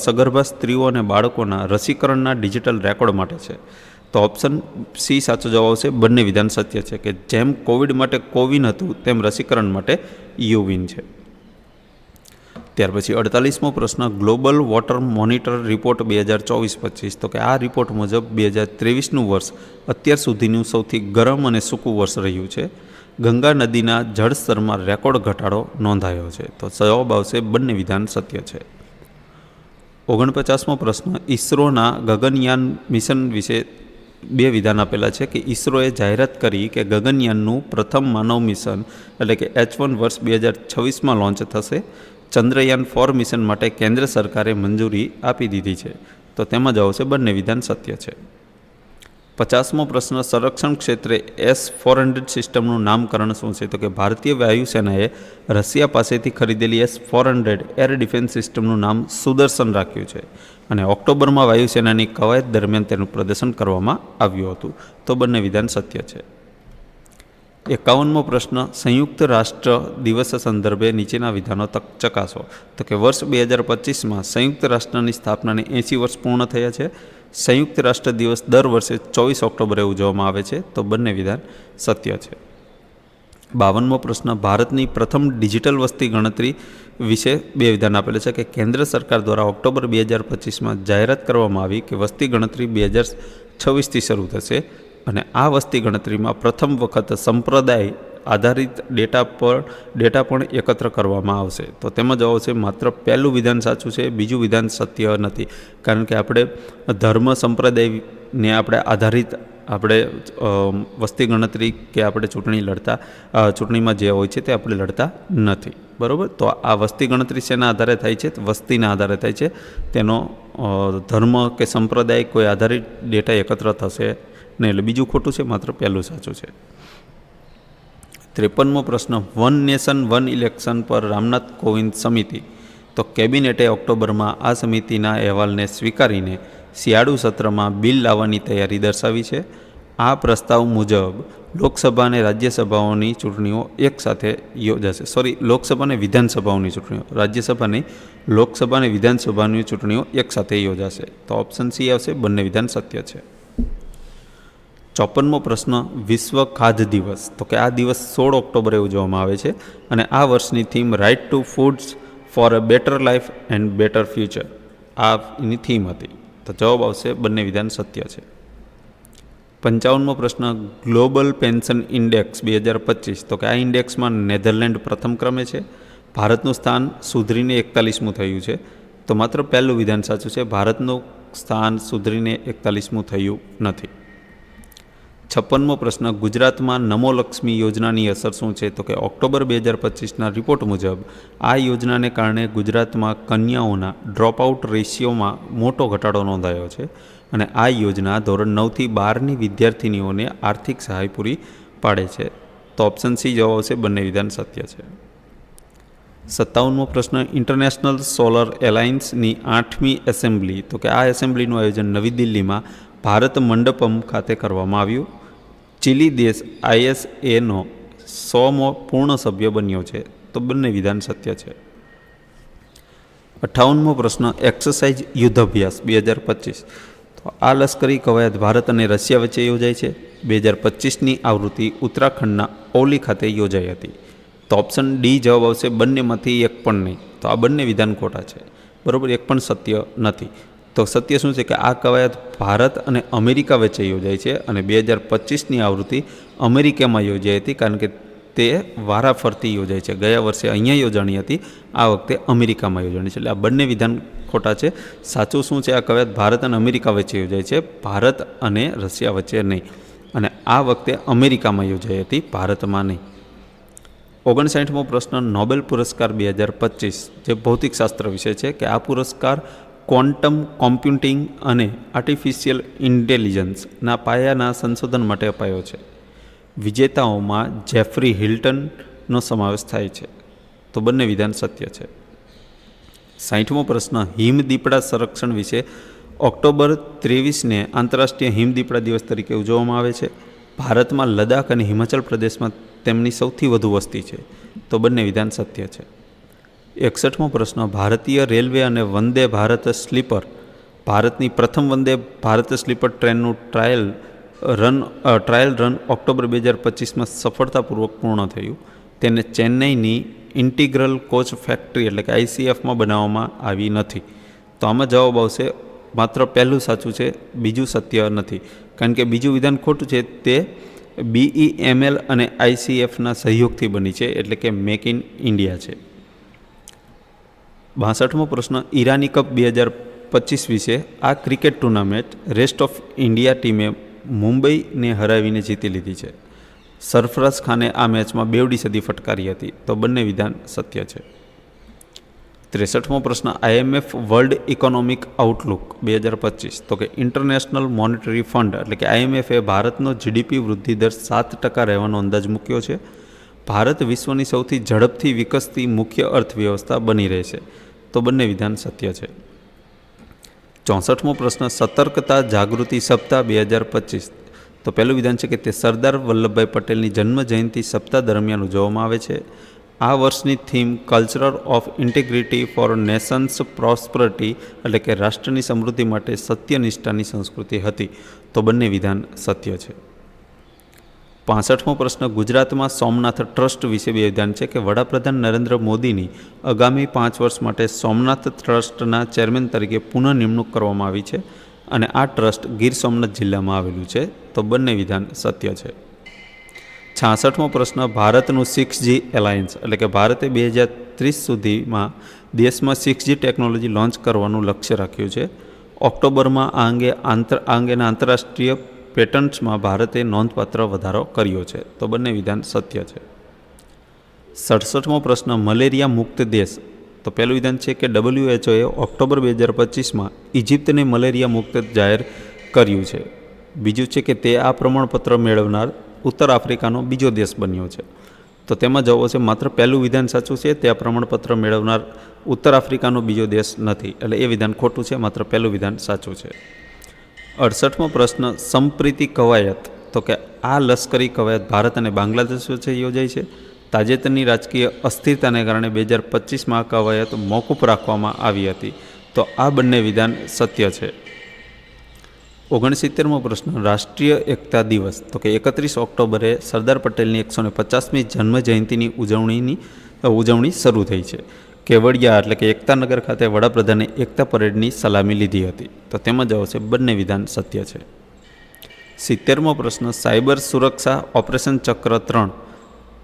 સગર્ભા સ્ત્રીઓ અને બાળકોના રસીકરણના ડિજિટલ રેકોર્ડ માટે છે. તો ઓપ્શન સી સાચો જવાબ આવશે, બંને વિધાન સત્ય છે કે જેમ કોવિડ માટે કોવિન હતું તેમ રસીકરણ માટે યુવિન છે. ત્યાર પછી 48મો પ્રશ્ન, ગ્લોબલ વોટર મોનિટર રિપોર્ટ 2024-25. તો કે આ રિપોર્ટ મુજબ 2023નું વર્ષ અત્યાર સુધીનું સૌથી ગરમ અને સૂકું વર્ષ રહ્યું છે. ગંગા નદીના જળસ્તરમાં રેકોર્ડ ઘટાડો નોંધાયો છે. તો જવાબ આવશે, બંને વિધાન સત્ય છે. 49મો પ્રશ્ન, ઇસરોના ગગનયાન મિશન વિશે બે વિધાન આપેલા છે કે ઇસરોએ જાહેરાત કરી કે ગગનયાનનું પ્રથમ માનવ મિશન એટલે કે H1 વર્ષ 2026માં લોન્ચ થશે. ચંદ્રયાન 4 મિશન માટે કેન્દ્ર સરકારે મંજૂરી આપી દીધી છે. તો તેમાં જવાબ છે, બંને વિધાન સત્ય છે. 50મો પ્રશ્ન, સંરક્ષણ ક્ષેત્રે S-400 સિસ્ટમનું નામકરણ શું છે? તો કે ભારતીય વાયુસેનાએ રશિયા પાસેથી ખરીદેલી S-400 એર ડિફેન્સ સિસ્ટમનું નામ સુદર્શન રાખ્યું છે. અને ઓક્ટોબરમાં વાયુસેનાની કવાયત દરમિયાન તેનું પ્રદર્શન કરવામાં આવ્યું હતું. તો બંને વિધાન સત્ય છે. 51મો પ્રશ્ન, સંયુક્ત રાષ્ટ્ર દિવસ સંદર્ભે નીચેના વિધાનો ચકાસો. તો કે વર્ષ 2025માં સંયુક્ત રાષ્ટ્રની સ્થાપનાને 80 વર્ષ પૂર્ણ થયા છે. સંયુક્ત રાષ્ટ્ર દિવસ દર વર્ષે 24 ઓક્ટોબરે ઉજવવામાં આવે છે. તો બંને વિધાન સત્ય છે. 52મો પ્રશ્ન, ભારતની પ્રથમ ડિજિટલ વસ્તી ગણતરી વિશે બે વિધાન આપેલા છે કે કેન્દ્ર સરકાર દ્વારા ઓક્ટોબર 2025માં જાહેરાત કરવામાં આવી કે વસ્તી ગણતરી 2026થી શરૂ થશે. અને આ વસ્તી ગણતરીમાં પ્રથમ વખત સંપ્રદાય આધારિત ડેટા પણ એકત્ર કરવામાં આવશે. તો તેમાં જવાબ છે, માત્ર પહેલું વિધાન સાચું છે, બીજું વિધાન સત્ય નથી. કારણ કે આપણે ધર્મ સંપ્રદાયને આપણે આધારિત વસ્તી ગણતરી કે આપણે ચૂંટણીમાં જે હોય છે તે આપણે લડતા નથી. બરાબર, તો આ વસ્તી ગણતરી શેના આધારે થાય છે? વસ્તીના આધારે થાય છે. તેનો ધર્મ કે સંપ્રદાય કોઈ આધારિત ડેટા એકત્ર થશે નહીં. એટલે બીજું ખોટું છે, માત્ર પહેલું સાચું છે. 53મો પ્રશ્ન, વન નેશન વન ઇલેક્શન પર રામનાથ કોવિંદ સમિતિ. તો કેબિનેટે ઓક્ટોબરમાં આ સમિતિના અહેવાલને સ્વીકારીને શિયાળુ સત્રમાં બિલ લાવવાની તૈયારી દર્શાવી છે. આ પ્રસ્તાવ મુજબ લોકસભા અને રાજ્યસભાઓની ચૂંટણીઓ એકસાથે યોજાશે. લોકસભા અને વિધાનસભાઓની ચૂંટણીઓ, રાજ્યસભા નહીં, લોકસભા અને વિધાનસભાની ચૂંટણીઓ એકસાથે યોજાશે. તો ઓપ્શન સી આવશે, બંને વિધાન સત્ય છે. 54મો પ્રશ્ન, વિશ્વ ખાદ્ય દિવસ. તો કે આ દિવસ 16 ઓક્ટોબરે ઉજવવામાં આવે છે. અને આ વર્ષની theme right to foods for a better life and better future. આ એની થીમ હતી. તો જવાબ આવશે બંને વિધાન સત્ય છે. 55મો પ્રશ્ન, ગ્લોબલ પેન્શન ઇન્ડેક્સ 2025. તો કે આ ઇન્ડેક્સમાં નેધરલેન્ડ પ્રથમ ક્રમે છે. ભારતનું સ્થાન સુધરીને 41મું થયું છે. તો માત્ર પહેલું વિધાન સાચું છે. ભારતનું સ્થાન સુધરીને 41મું થયું નથી. 56મો પ્રશ્ન, ગુજરાતમાં નમો લક્ષ્મી યોજનાની અસર શું છે? તો કે ઓક્ટોબર 2025ના રિપોર્ટ મુજબ આ યોજનાને કારણે ગુજરાતમાં કન્યાઓના ડ્રોપઆઉટ રેશિયોમાં મોટો ઘટાડો નોંધાયો છે અને આ યોજના ધોરણ 9થી 12ની વિદ્યાર્થીનીઓને આર્થિક સહાય પૂરી પાડે છે. તો ઓપ્શન સી જવાબ આવશે બંને વિધાન સત્ય છે. 57મો પ્રશ્ન, ઇન્ટરનેશનલ સોલર એલાયન્સની 8મી એસેમ્બલી. તો કે આ એસેમ્બલીનું આયોજન નવી દિલ્હીમાં ભારત મંડપમ ખાતે કરવામાં આવ્યું. ચીલી દેશ ISAનો 100મો પૂર્ણ સભ્ય બન્યો છે. તો બંને વિધાન સત્ય છે. 58મો પ્રશ્ન, એક્સરસાઇઝ યુદ્ધાભ્યાસ 2025. તો આ લશ્કરી કવાયત ભારત અને રશિયા વચ્ચે યોજાઈ છે. 2025ની આવૃત્તિ ઉત્તરાખંડના ઓલી ખાતે યોજાઈ હતી. તો ઓપ્શન ડી જવાબ આવશે બંનેમાંથી એક પણ નહીં. તો આ બંને વિધાન ખોટા છે. બરાબર, એક પણ સત્ય નથી. તો સત્ય શું છે કે આ કવાયત ભારત અને અમેરિકા વચ્ચે યોજાય છે અને 2025ની આવૃત્તિ અમેરિકામાં યોજાઈ હતી, કારણ કે તે વારાફરતી યોજાય છે. ગયા વર્ષે અહીંયા યોજાણી હતી, આ વખતે અમેરિકામાં યોજાણી છે. એટલે આ બંને વિધાન ખોટા છે. સાચું શું છે? આ કવાયત ભારત અને અમેરિકા વચ્ચે યોજાય છે, ભારત અને રશિયા વચ્ચે નહીં. અને આ વખતે અમેરિકામાં યોજાઈ હતી, ભારતમાં નહીં. 59મો પ્રશ્ન, નોબેલ પુરસ્કાર 2025 જે ભૌતિકશાસ્ત્ર વિષય છે કે આ પુરસ્કાર ક્વોન્ટમ કોમ્પ્યુટિંગ અને આર્ટિફિશિયલ ઇન્ટેલિજન્સના પાયાના સંશોધન માટે અપાયો છે. વિજેતાઓમાં જેફરી હિલ્ટનનો સમાવેશ થાય છે. તો બંને વિધાન સત્ય છે. 60મો પ્રશ્ન, હિમદીપડા સંરક્ષણ વિશે ઓક્ટોબર 23ને આંતરરાષ્ટ્રીય હિમદીપડા દિવસ તરીકે ઉજવવામાં આવે છે. ભારતમાં લદ્દાખ અને હિમાચલ પ્રદેશમાં તેમની સૌથી વધુ વસ્તી છે. તો બંને વિધાન સત્ય છે. 61મો પ્રશ્ન, ભારતીય રેલવે અને વંદે ભારત સ્લીપર ભારતની પ્રથમ વંદે ભારત સ્લીપર ટ્રેનનું ટ્રાયલ રન ઓક્ટોબર 2025માં સફળતાપૂર્વક પૂર્ણ થયું. તેને ચેન્નઈની ઇન્ટિગ્રલ કોચ ફેક્ટરી એટલે કે ICFમાં બનાવવામાં આવી નથી. તો આમાં જવાબ આવશે માત્ર પહેલું સાચું છે, બીજું સત્ય નથી. કારણ કે બીજું વિધાન ખોટું છે. તે BEML અને ICFના સહયોગથી બની છે, એટલે કે મેક ઇન ઇન્ડિયા છે. 62મો પ્રશ્ન, ઈરાની કપ 2025 વિશે આ cricket tournament rest of India ટીમે મુંબઈને હરાવીને જીતી લીધી છે. સરફરાઝ ખાને આ મેચમાં બેવડી સદી ફટકારી હતી. તો બંને વિધાન સત્ય છે. 63મો પ્રશ્ન, IMF વર્લ્ડ ઇકોનોમિક આઉટલુક 2025. તો કે ઇન્ટરનેશનલ મોનેટરી ફંડ એટલે કે IMF એ ભારતનો GDP વૃદ્ધિ દર 7% રહેવાનો અંદાજ મૂક્યો છે. ભારત વિશ્વની સૌથી ઝડપથી વિકસતી મુખ્ય અર્થવ્યવસ્થા બની રહેશે. તો બંને વિધાન સત્ય છે. 64મો પ્રશ્ન, સતર્કતા જાગૃતિ સપ્તાહ 2025. તો પહેલું વિધાન છે કે તે સરદાર વલ્લભભાઈ પટેલની જન્મ જયંતિ સપ્તાહ દરમિયાન ઉજવવામાં આવે છે. આ વર્ષની theme culture of integrity for nation's prosperity એટલે કે રાષ્ટ્રની સમૃદ્ધિ માટે સત્યનિષ્ઠાની સંસ્કૃતિ હતી. તો બંને વિધાન સત્ય છે. 65મો પ્રશ્ન, ગુજરાતમાં સોમનાથ ટ્રસ્ટ વિશે બે વિધાન છે કે વડાપ્રધાન નરેન્દ્ર મોદીની આગામી 5 વર્ષ માટે સોમનાથ ટ્રસ્ટના ચેરમેન તરીકે પુનઃ નિમણૂક કરવામાં આવી છે અને આ ટ્રસ્ટ ગીર સોમનાથ જિલ્લામાં આવેલું છે. તો બંને વિધાન સત્ય છે. 66મો પ્રશ્ન, ભારતનું 6G એલાયન્સ એટલે કે ભારતે 2030 સુધીમાં દેશમાં 6G ટેકનોલોજી લોન્ચ કરવાનું લક્ષ્ય રાખ્યું છે. ઓક્ટોબરમાં આ અંગેના આંતરરાષ્ટ્રીય પેટન્ટ્સમાં ભારતે નોંધપાત્ર વધારો કર્યો છે. તો બંને વિધાન સત્ય છે. 67મો પ્રશ્ન, મલેરિયા મુક્ત દેશ. તો પહેલું વિધાન છે કે WHOએ ઓક્ટોબર 2025માં ઇજિપ્તને મલેરિયા મુક્ત જાહેર કર્યું છે. બીજું છે કે તે આ પ્રમાણપત્ર મેળવનાર ઉત્તર આફ્રિકાનો બીજો દેશ બન્યો છે. તો તેમાં જવાબ છે માત્ર પહેલું વિધાન સાચું છે, તે આ પ્રમાણપત્ર મેળવનાર ઉત્તર આફ્રિકાનો બીજો દેશ નથી. એટલે એ વિધાન ખોટું છે, માત્ર પહેલું વિધાન સાચું છે. 68મો પ્રશ્ન, સંપ્રીતિ કવાયત. તો કે આ લશ્કરી કવાયત ભારત અને બાંગ્લાદેશ વચ્ચે યોજાઈ છે. તાજેતરની રાજકીય અસ્થિરતાને કારણે 2025માં આ કવાયત મોકૂફ રાખવામાં આવી હતી. તો આ બંને વિધાન સત્ય છે. 69મો પ્રશ્ન, રાષ્ટ્રીય એકતા દિવસ. તો કે 31 ઓક્ટોબરે સરદાર પટેલની 150મી જન્મ જયંતિની ઉજવણી શરૂ થઈ છે. કેવડિયા એટલે કે એકતાનગર ખાતે વડાપ્રધાને એકતા પરેડની સલામી લીધી હતી. તો તેમાં જવાબ છે બંને વિધાન સત્ય છે. 70મો પ્રશ્ન, સાયબર સુરક્ષા ઓપરેશન ચક્ર 3.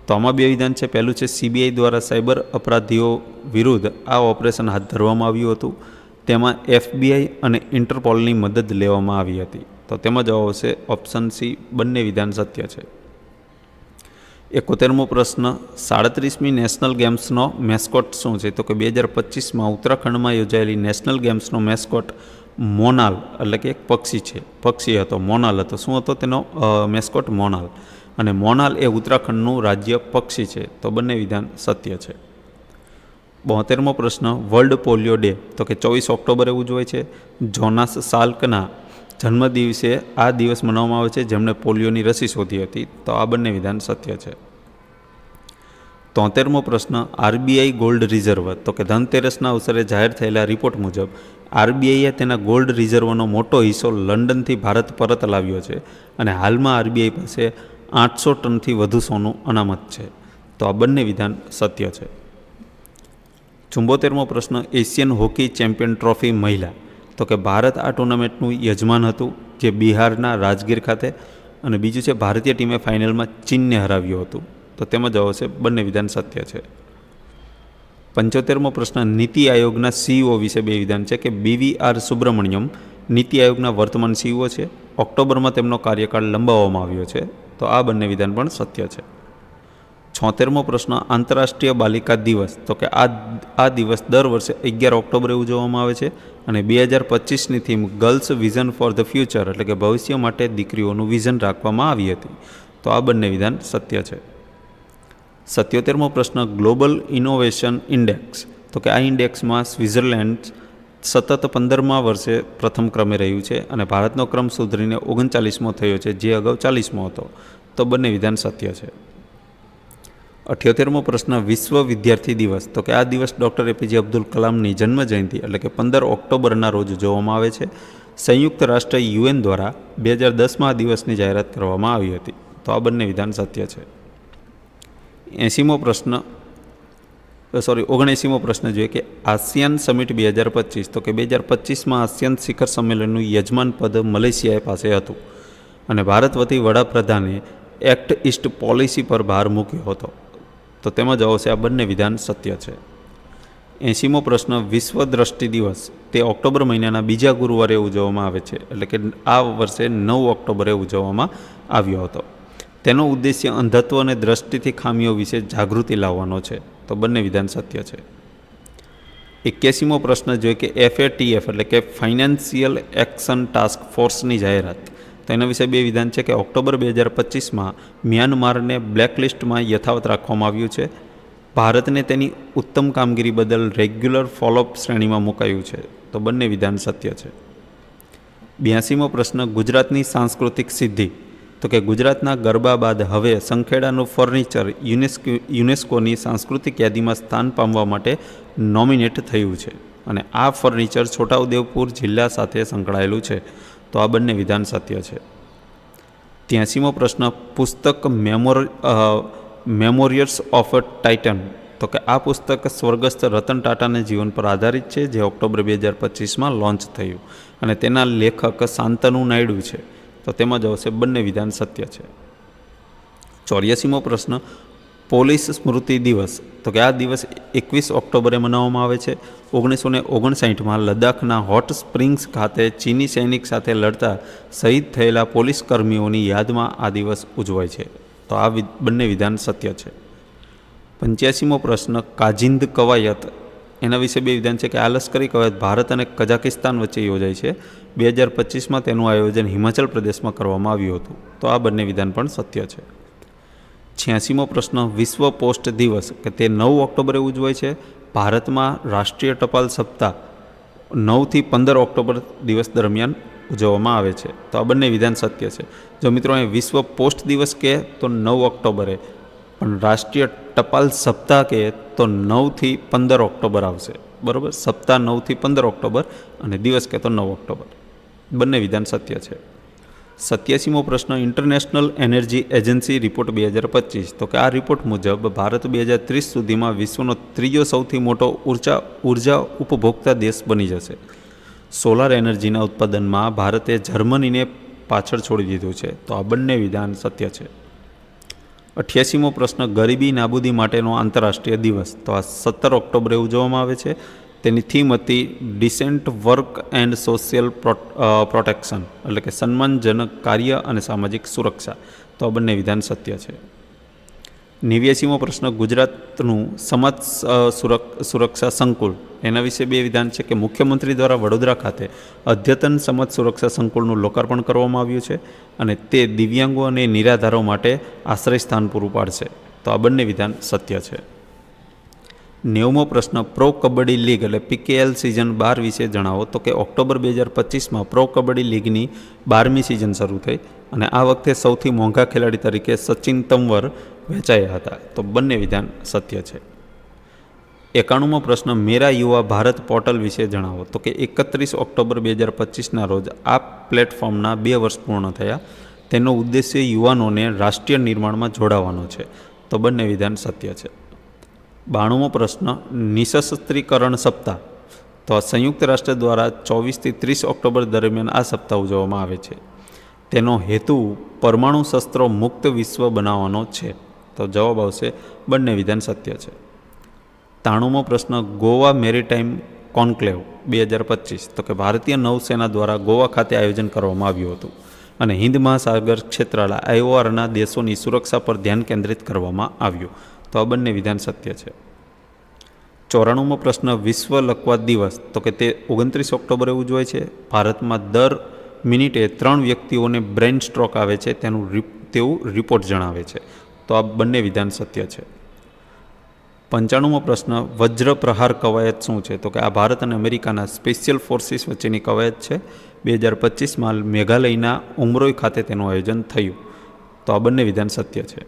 તો આમાં બે વિધાન છે. પહેલું છે સીબીઆઈ દ્વારા સાયબર અપરાધીઓ વિરુદ્ધ આ ઓપરેશન હાથ ધરવામાં આવ્યું હતું. તેમાં એફબીઆઈ અને ઇન્ટરપોલની મદદ લેવામાં આવી હતી. તો તેમાં જવાબ આવશે ઓપ્શન સી, બંને વિધાન સત્ય છે. 71મો પ્રશ્ન, 37મી નેશનલ ગેમ્સનો મેસ્કોટ શું છે? તો કે 2025માં ઉત્તરાખંડમાં યોજાયેલી નેશનલ ગેમ્સનો મેસ્કોટ મોનાલ એટલે કે એક પક્ષી હતો, મોનાલ હતો. શું હતો તેનો મેસ્કોટ? મોનાલ. અને મોનાલ એ ઉત્તરાખંડનું રાજ્ય પક્ષી છે. તો બંને વિધાન સત્ય છે. 72મો પ્રશ્ન, વર્લ્ડ પોલિયો ડે તો કે 24 ઓક્ટોબરે ઉજવાય છે. જોનાસ સાલ્કના જન્મદિવસે આ દિવસ મનાવવામાં આવે છે, જેમણે પોલિયોની રસી શોધી હતી. તો આ બંને વિધાન સત્ય છે. 73મો પ્રશ્ન, આરબીઆઈ ગોલ્ડ રિઝર્વ તો કે ધનતેરસના અવસરે જાહેર થયેલા રિપોર્ટ મુજબ આરબીઆઈએ તેના ગોલ્ડ રિઝર્વનો મોટો હિસ્સો લંડનથી ભારત પરત લાવ્યો છે અને હાલમાં આરબીઆઈ પાસે 800 ટનથી વધુ સોનું અનામત છે. તો આ બંને વિધાન સત્ય છે. 74મો પ્રશ્ન, એશિયન હોકી ચેમ્પિયન ટ્રોફી મહિલા તો કે ભારત આ ટુર્નામેન્ટનું યજમાન હતું, જે બિહારના રાજગીર ખાતે, અને બીજું છે ભારતીય ટીમે ફાઇનલમાં ચીનને હરાવ્યું હતું. તો તેમાં જવાબ છે બંને વિધાન સત્ય છે. 75મો પ્રશ્ન, નીતિ આયોગના સીઈઓ વિશે બે વિધાન છે કે BVR સુબ્રમણ્યમ નીતિ આયોગના વર્તમાન સીઈઓ છે. ઓક્ટોબરમાં તેમનો કાર્યકાળ લંબાવવામાં આવ્યો છે. તો આ બંને વિધાન પણ સત્ય છે. 76મો પ્રશ્ન, આંતરરાષ્ટ્રીય બાલિકા દિવસ તો કે આ દિવસ દર વર્ષે 11 ઓક્ટોબરે ઉજવવામાં આવે છે અને 2025ની theme girls vision for the future એટલે કે ભવિષ્ય માટે દીકરીઓનું વિઝન રાખવામાં આવી હતી. તો આ બંને વિધાન સત્ય છે. 77મો પ્રશ્ન, ગ્લોબલ ઇનોવેશન ઇન્ડેક્સ તો કે આ ઇન્ડેક્સમાં સ્વિટ્ઝરલેન્ડ સતત 15મા વર્ષે પ્રથમ ક્રમે રહ્યું છે અને ભારતનો ક્રમ સુધરીને 39મો થયો છે, જે અગાઉ 40મો હતો. તો બંને વિધાન સત્ય છે. 78મો પ્રશ્ન, વિશ્વ વિદ્યાર્થી દિવસ તો કે આ દિવસ ડૉક્ટર એપીજે અબ્દુલ કલામની જન્મજયંતિ એટલે કે 15 ઓક્ટોબરના રોજ ઉજવવામાં આવે છે. સંયુક્ત રાષ્ટ્ર UN દ્વારા 2010માં આ દિવસની જાહેરાત કરવામાં આવી હતી. તો આ બંને વિધાન સત્ય છે. 79મો પ્રશ્ન જોઈએ કે આસિયાન સમિટ 2025 તો કે 2025માં આસિયાન શિખર સંમેલનનું યજમાન પદ મલેશિયા પાસે હતું અને ભારત વતી વડાપ્રધાને એક્ટ ઈસ્ટ પોલિસી પર ભાર મૂક્યો હતો. તો તેમાં જવાબ છે આ બંને વિધાન સત્ય છે. 80મો પ્રશ્ન, વિશ્વ દ્રષ્ટિ દિવસ તે ઓક્ટોબર મહિનાના બીજા ગુરુવારે ઉજવવામાં આવે છે, એટલે કે આ વર્ષે 9 ઓક્ટોબરે ઉજવવામાં આવ્યો હતો. તેનો ઉદ્દેશ્ય અંધત્વ અને દ્રષ્ટિથી ખામીઓ વિશે જાગૃતિ લાવવાનો છે. તો બંને વિધાન સત્ય છે. 81મો પ્રશ્ન જોઈએ કે FATF એટલે કે ફાઇનાન્શિયલ એક્શન ટાસ્ક ફોર્સની જાહેરાત. તો એના વિશે બે વિધાન છે કે ઓક્ટોબર 2025માં મ્યાનમારને બ્લેકલિસ્ટમાં યથાવત રાખવામાં આવ્યું છે. ભારતને તેની ઉત્તમ કામગીરી બદલ રેગ્યુલર ફોલોઅપ શ્રેણીમાં મુકાયું છે. તો બંને વિધાન સત્ય છે. 82મો પ્રશ્ન, ગુજરાતની સાંસ્કૃતિક સિદ્ધિ તો કે ગુજરાતના ગરબા બાદ હવે સંખેડાનું ફર્નિચર યુનેસ્કોની સાંસ્કૃતિક યાદીમાં સ્થાન પામવા માટે નોમિનેટ થયું છે અને આ ફર્નિચર છોટાઉદેપુર જિલ્લા સાથે સંકળાયેલું છે. તો આ બંને વિધાન સત્ય છે. 83મો પ્રશ્ન, પુસ્તક મેમોરિયલ્સ ઓફ ટાઇટન તો કે આ પુસ્તક સ્વર્ગસ્થ રતન ટાટાના જીવન પર આધારિત છે, જે ઓક્ટોબર 2025માં લોન્ચ થયું અને તેના લેખક શાંતનુ નાયડુ છે. તો તેમાં જ આવશે બંને વિધાન સત્ય છે. 84મો પ્રશ્ન, પોલીસ સ્મૃતિ દિવસ તો કે આ દિવસ 21 ઓક્ટોબરે મનાવવામાં આવે છે. 1959માં લદ્દાખના હોટ સ્પ્રિંગ્સ ખાતે ચીની સૈનિક સાથે લડતા શહીદ થયેલા પોલીસ કર્મીઓની યાદમાં આ દિવસ ઉજવાય છે. તો આ બંને વિધાન સત્ય છે. 85મો પ્રશ્ન, કાજિંદ કવાયત એના વિશે બે વિધાન છે કે આ લશ્કરી કવાયત ભારત અને કઝાકિસ્તાન વચ્ચે યોજાય છે. 2025માં તેનું આયોજન હિમાચલ પ્રદેશમાં કરવામાં આવ્યું હતું. તો આ બંને વિધાન પણ સત્ય છે. 86મો પ્રશ્ન, વિશ્વ પોસ્ટ દિવસ કે તે 9 ઓક્ટોબરે ઉજવાય છે. ભારતમાં રાષ્ટ્રીય ટપાલ સપ્તાહ 9થી 15 ઓક્ટોબર દિવસ દરમિયાન ઉજવવામાં આવે છે. તો આ બંને વિધાન સત્ય છે. જો મિત્રો અહીં વિશ્વ પોસ્ટ દિવસ કહે તો 9 ઓક્ટોબરે, પણ રાષ્ટ્રીય ટપાલ સપ્તાહ કહે તો 9થી 15 ઓક્ટોબર આવશે. બરાબર, સપ્તાહ 9થી 15 ઓક્ટોબર અને દિવસ કહે તો 9 ઓક્ટોબર. બંને વિધાન સત્ય છે. 87મો પ્રશ્ન ઇન્ટરનેશનલ એનર્જી એજન્સી રિપોર્ટ 2025, તો કે આ રિપોર્ટ મુજબ ભારત 2030 સુધીમાં વિશ્વનો ત્રીજો સૌથી મોટો ઉર્જા ઉપભોક્તા દેશ બની જશે. સોલાર એનર્જીના ઉત્પાદનમાં ભારતે જર્મનીને પાછળ છોડી દીધું છે, તો આ બંને વિધાન સત્ય છે. 88મો પ્રશ્ન ગરીબી નાબૂદી માટેનો આંતરરાષ્ટ્રીય દિવસ, તો આ 17 ઓક્ટોબરે ઉજવવામાં આવે છે. તેની થીમ હતી descent work and social protection, એટલે કે સન્માનજનક કાર્ય અને સામાજિક સુરક્ષા, તો આ બંને વિધાન સત્ય છે. 89મો પ્રશ્ન ગુજરાતનું સમાજ સુરક્ષા સંકુલ, એના વિશે બે વિધાન છે કે મુખ્યમંત્રી દ્વારા વડોદરા ખાતે અદ્યતન સમાજ સુરક્ષા સંકુલનું લોકાર્પણ કરવામાં આવ્યું છે અને તે દિવ્યાંગો અને નિરાધારો માટે આશ્રય સ્થાન પૂરું પાડશે, તો આ બંને વિધાન સત્ય છે. 90મો પ્રશ્ન પ્રો કબડ્ડી લીગ એટલે PKL સિઝન 12 વિશે જણાવો, તો કે ઓક્ટોબર 2025માં પ્રો કબડ્ડી લીગની 12મી સિઝન શરૂ થઈ અને આ વખતે સૌથી મોંઘા ખેલાડી તરીકે સચિન તંવર વેચાયા હતા, તો બંને વિધાન સત્ય છે. 91મો પ્રશ્ન મેરા યુવા ભારત પોર્ટલ વિશે જણાવો, તો કે 31 ઓક્ટોબર 2025ના રોજ આ પ્લેટફોર્મના 2 વર્ષ પૂર્ણ થયા. તેનો ઉદ્દેશ્ય યુવાનોને રાષ્ટ્રીય નિર્માણમાં જોડાવાનો છે, તો બંને વિધાન સત્ય છે. 92મો પ્રશ્ન નિઃશસ્ત્રીકરણ સપ્તાહ, તો આ સંયુક્ત રાષ્ટ્ર દ્વારા 24થી 30 ઓક્ટોબર દરમિયાન આ સપ્તાહ ઉજવવામાં આવે છે. તેનો હેતુ પરમાણુ શસ્ત્રો મુક્ત વિશ્વ બનાવવાનો છે, તો જવાબ આવશે બંને વિધાન સત્ય છે. 93મો પ્રશ્ન ગોવા મેરીટાઈમ કોન્ક્લેવ 2025, તો કે ભારતીય નૌસેના દ્વારા ગોવા ખાતે આયોજન કરવામાં આવ્યું હતું અને હિન્દ મહાસાગર ક્ષેત્રના IORના દેશોની સુરક્ષા પર ધ્યાન કેન્દ્રિત કરવામાં આવ્યું, તો આ બંને વિધાન સત્ય છે. 94મો પ્રશ્ન વિશ્વ લકવા દિવસ, તો કે તે 29 ઓક્ટોબરે ઉજવાય છે. ભારતમાં દર મિનિટે 3 વ્યક્તિઓને બ્રેઇન સ્ટ્રોક આવે છે તેવું રિપોર્ટ જણાવે છે, તો આ બંને વિધાન સત્ય છે. 95મો પ્રશ્ન વજ્ર પ્રહાર કવાયત શું છે, તો કે આ ભારત અને અમેરિકાના સ્પેશિયલ ફોર્સિસ વચ્ચેની કવાયત છે. 2025માં મેઘાલયના ઉમરોઈ ખાતે તેનું આયોજન થયું, તો આ બંને વિધાન સત્ય છે.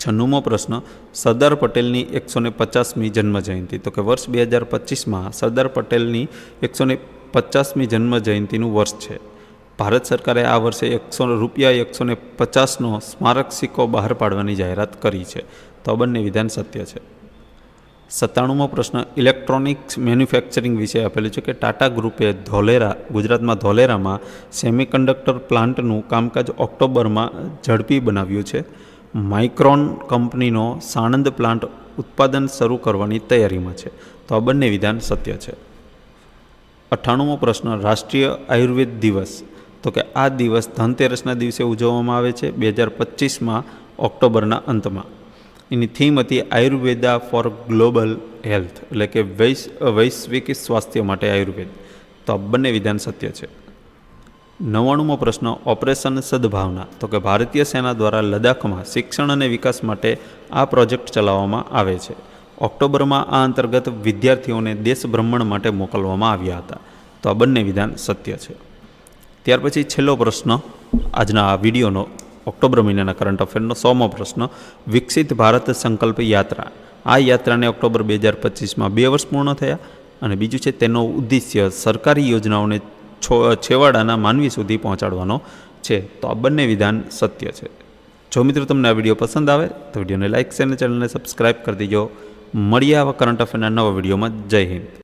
96મો પ્રશ્ન સરદાર પટેલની 150મી જન્મજયંતિ, તો કે વર્ષ 2025માં સરદાર પટેલની 150મી જન્મજયંતિનું વર્ષ છે. ભારત સરકારે આ વર્ષે ₹150નો સ્મારક સિક્કો બહાર પાડવાની જાહેરાત કરી છે, તો આ બંને વિધાન સત્ય છે. 97મો પ્રશ્ન ઇલેક્ટ્રોનિક્સ મેન્યુફેક્ચરિંગ વિશે આપેલું છે કે ટાટા ગ્રુપે ગુજરાતમાં ધોલેરામાં સેમિકન્ડક્ટર પ્લાન્ટનું કામકાજ ઓક્ટોબરમાં ઝડપી બનાવ્યું છે. માઇક્રોન કંપનીનો સાણંદ પ્લાન્ટ ઉત્પાદન શરૂ કરવાની તૈયારીમાં છે, તો આ બંને વિધાન સત્ય છે. 98મો પ્રશ્ન રાષ્ટ્રીય આયુર્વેદ દિવસ, તો કે આ દિવસ ધનતેરસના દિવસે ઉજવવામાં આવે છે 2025માં ઓક્ટોબરના અંતમાં. એની થીમ હતી આયુર્વેદા ફોર ગ્લોબલ હેલ્થ, એટલે કે વૈશ્વિક સ્વાસ્થ્ય માટે આયુર્વેદ, તો આ બંને વિધાન સત્ય છે. 99મો પ્રશ્ન ઓપરેશન સદભાવના, તો કે ભારતીય સેના દ્વારા લદ્દાખમાં શિક્ષણ અને વિકાસ માટે આ પ્રોજેક્ટ ચલાવવામાં આવે છે. ઓક્ટોબરમાં આ અંતર્ગત વિદ્યાર્થીઓને દેશ ભ્રમણ માટે મોકલવામાં આવ્યા હતા, તો આ બંને વિધાન સત્ય છે. ત્યાર પછી છેલ્લો પ્રશ્ન આજના આ વિડીયોનો ઓક્ટોબર મહિનાના કરંટ અફેરનો 100મો પ્રશ્ન વિકસિત ભારત સંકલ્પ યાત્રા, આ યાત્રાને ઓક્ટોબર 2025માં 2 વર્ષ પૂર્ણ થયા અને બીજું છે તેનો ઉદ્દેશ્ય સરકારી યોજનાઓને છેવાડાના માનવી સુધી પહોંચાડવાનો છે, તો આ બંને વિધાન સત્ય છે. જો મિત્રો તમને આ વિડીયો પસંદ આવે તો વિડીયોને લાઇક અને ચેનલને સબસ્ક્રાઈબ કરી દેજો. મળીએ આવા કરંટ અફેરના નવા વિડીયોમાં. જય હિન્દ.